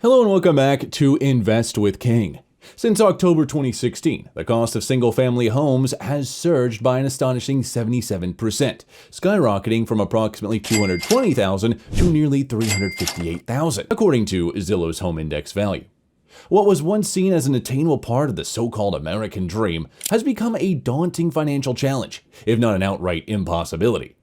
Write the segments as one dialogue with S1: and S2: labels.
S1: Hello and welcome back to Invest with King. Since October 2016, the cost of single-family homes has surged by an astonishing 77%, skyrocketing from approximately $220,000 to nearly $358,000, according to Zillow's Home Index Value. What was once seen as an attainable part of the so-called American dream has become a daunting financial challenge, if not an outright impossibility.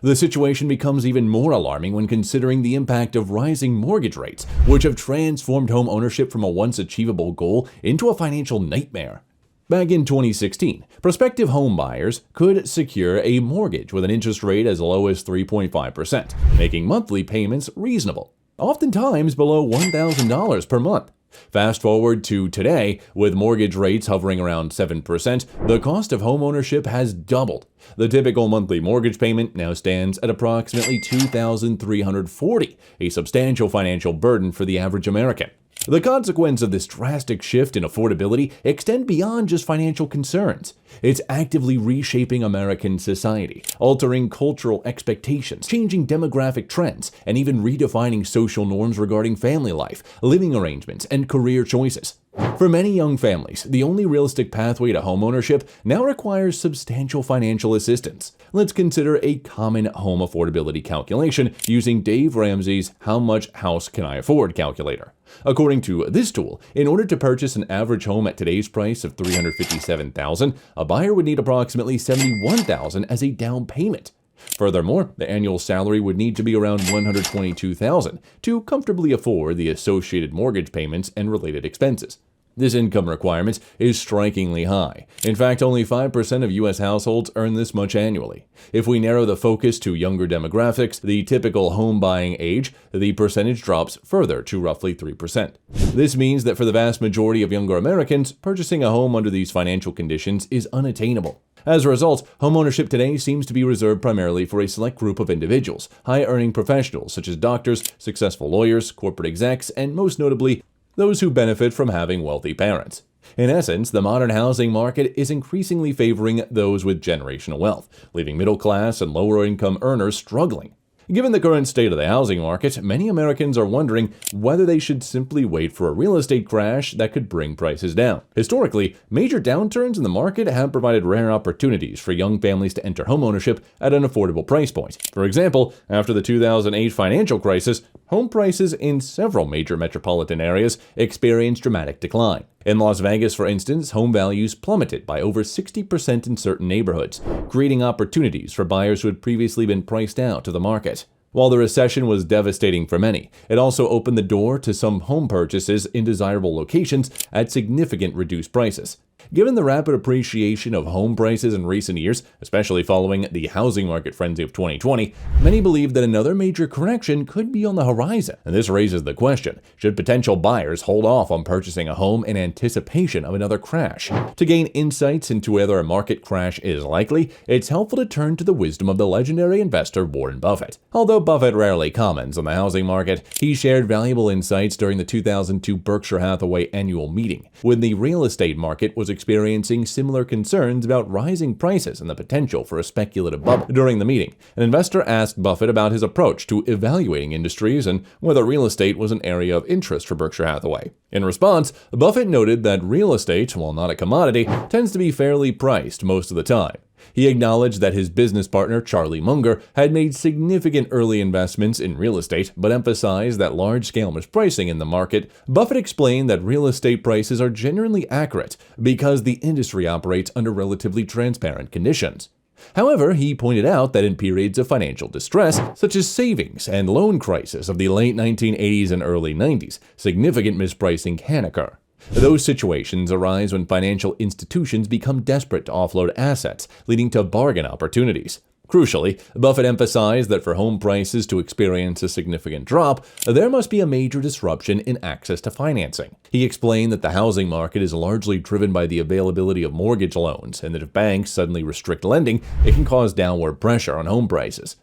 S1: The situation becomes even more alarming when considering the impact of rising mortgage rates, which have transformed home ownership from a once achievable goal into a financial nightmare. Back in 2016, prospective home buyers could secure a mortgage with an interest rate as low as 3.5%, making monthly payments reasonable, oftentimes below $1,000 per month. Fast forward to today, with mortgage rates hovering around 7%, the cost of homeownership has doubled. The typical monthly mortgage payment now stands at approximately $2,340, a substantial financial burden for the average American. The consequences of this drastic shift in affordability extend beyond just financial concerns. It's actively reshaping American society, altering cultural expectations, changing demographic trends, and even redefining social norms regarding family life, living arrangements, and career choices. For many young families, the only realistic pathway to homeownership now requires substantial financial assistance. Let's consider a common home affordability calculation using Dave Ramsey's How Much House Can I Afford calculator. According to this tool, in order to purchase an average home at today's price of $357,000, a buyer would need approximately $71,000 as a down payment. Furthermore, the annual salary would need to be around $122,000 to comfortably afford the associated mortgage payments and related expenses. This income requirement is strikingly high. In fact, only 5% of U.S. households earn this much annually. If we narrow the focus to younger demographics, the typical home buying age, the percentage drops further to roughly 3%. This means that for the vast majority of younger Americans, purchasing a home under these financial conditions is unattainable. As a result, homeownership today seems to be reserved primarily for a select group of individuals, high-earning professionals such as doctors, successful lawyers, corporate execs, and most notably, those who benefit from having wealthy parents. In essence, the modern housing market is increasingly favoring those with generational wealth, leaving middle-class and lower-income earners struggling. Given the current state of the housing market, many Americans are wondering whether they should simply wait for a real estate crash that could bring prices down. Historically, major downturns in the market have provided rare opportunities for young families to enter homeownership at an affordable price point. For example, after the 2008 financial crisis, home prices in several major metropolitan areas experienced dramatic decline. In Las Vegas, for instance, home values plummeted by over 60% in certain neighborhoods, creating opportunities for buyers who had previously been priced out of the market. While the recession was devastating for many, it also opened the door to some home purchases in desirable locations at significant reduced prices. Given the rapid appreciation of home prices in recent years, especially following the housing market frenzy of 2020, many believe that another major correction could be on the horizon. And this raises the question, should potential buyers hold off on purchasing a home in anticipation of another crash? To gain insights into whether a market crash is likely, it's helpful to turn to the wisdom of the legendary investor Warren Buffett. Although Buffett rarely comments on the housing market, he shared valuable insights during the 2002 Berkshire Hathaway annual meeting, when the real estate market was experiencing similar concerns about rising prices and the potential for a speculative bubble. During the meeting, an investor asked Buffett about his approach to evaluating industries and whether real estate was an area of interest for Berkshire Hathaway. In response, Buffett noted that real estate, while not a commodity, tends to be fairly priced most of the time. He acknowledged that his business partner, Charlie Munger, had made significant early investments in real estate, but emphasized that large-scale mispricing in the market. Buffett explained that real estate prices are generally accurate because the industry operates under relatively transparent conditions. However, he pointed out that in periods of financial distress, such as savings and loan crisis of the late 1980s and early 90s, significant mispricing can occur. Those situations arise when financial institutions become desperate to offload assets, leading to bargain opportunities. Crucially, Buffett emphasized that for home prices to experience a significant drop, there must be a major disruption in access to financing. He explained that the housing market is largely driven by the availability of mortgage loans, and that if banks suddenly restrict lending, it can cause downward pressure on home prices.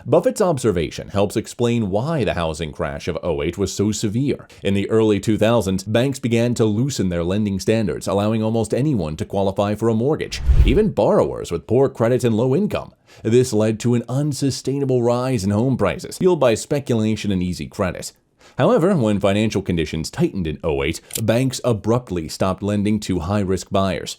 S1: Buffett's observation helps explain why the housing crash of '08 was so severe. In the early 2000s, banks began to loosen their lending standards, allowing almost anyone to qualify for a mortgage, even borrowers with poor credit and low income. This led to an unsustainable rise in home prices, fueled by speculation and easy credit. However, when financial conditions tightened in '08, banks abruptly stopped lending to high-risk buyers.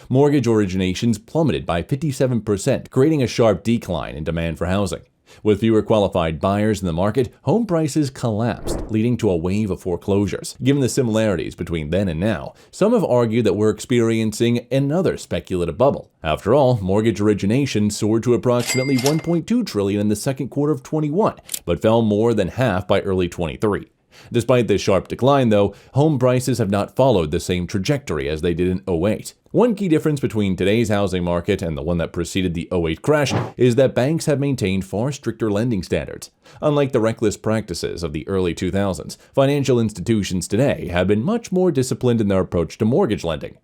S1: Mortgage originations plummeted by 57%, creating a sharp decline in demand for housing. With fewer qualified buyers in the market, home prices collapsed, leading to a wave of foreclosures. Given the similarities between then and now, some have argued that we're experiencing another speculative bubble. After all, mortgage origination soared to approximately $1.2 trillion in the second quarter of 21, but fell more than half by early 23. Despite this sharp decline, though, home prices have not followed the same trajectory as they did in '08. One key difference between today's housing market and the one that preceded the '08 crash is that banks have maintained far stricter lending standards. Unlike the reckless practices of the early 2000s, financial institutions today have been much more disciplined in their approach to mortgage lending.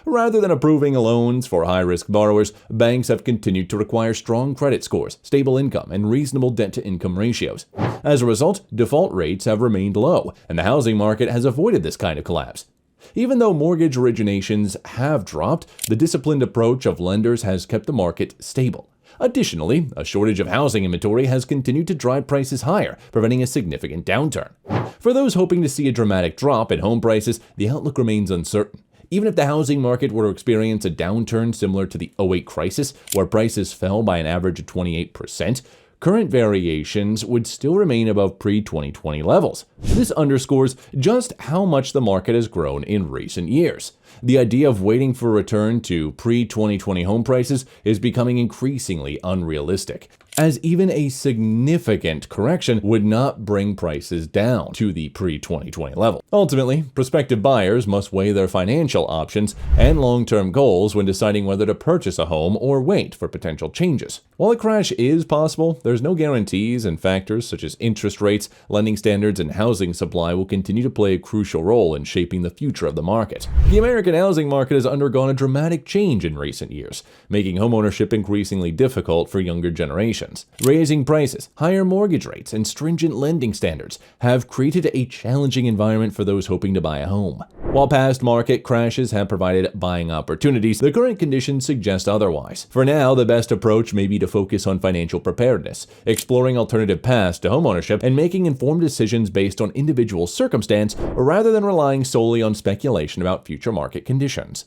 S1: Rather than approving loans for high-risk borrowers, banks have continued to require strong credit scores, stable income, and reasonable debt-to-income ratios. As a result, default rates have remained low, and the housing market has avoided this kind of collapse. Even though mortgage originations have dropped, the disciplined approach of lenders has kept the market stable. Additionally, a shortage of housing inventory has continued to drive prices higher, preventing a significant downturn. For those hoping to see a dramatic drop in home prices, the outlook remains uncertain. Even if the housing market were to experience a downturn similar to the '08 crisis, where prices fell by an average of 28%, current variations would still remain above pre-2020 levels. This underscores just how much the market has grown in recent years. The idea of waiting for a return to pre-2020 home prices is becoming increasingly unrealistic, as even a significant correction would not bring prices down to the pre-2020 level. Ultimately, prospective buyers must weigh their financial options and long-term goals when deciding whether to purchase a home or wait for potential changes. While a crash is possible, there's no guarantees, and factors such as interest rates, lending standards, and housing supply will continue to play a crucial role in shaping the future of the market. The American housing market has undergone a dramatic change in recent years, making homeownership increasingly difficult for younger generations. Raising prices, higher mortgage rates, and stringent lending standards have created a challenging environment for those hoping to buy a home. While past market crashes have provided buying opportunities, the current conditions suggest otherwise. For now, the best approach may be to focus on financial preparedness, exploring alternative paths to homeownership, and making informed decisions based on individual circumstance rather than relying solely on speculation about future market conditions.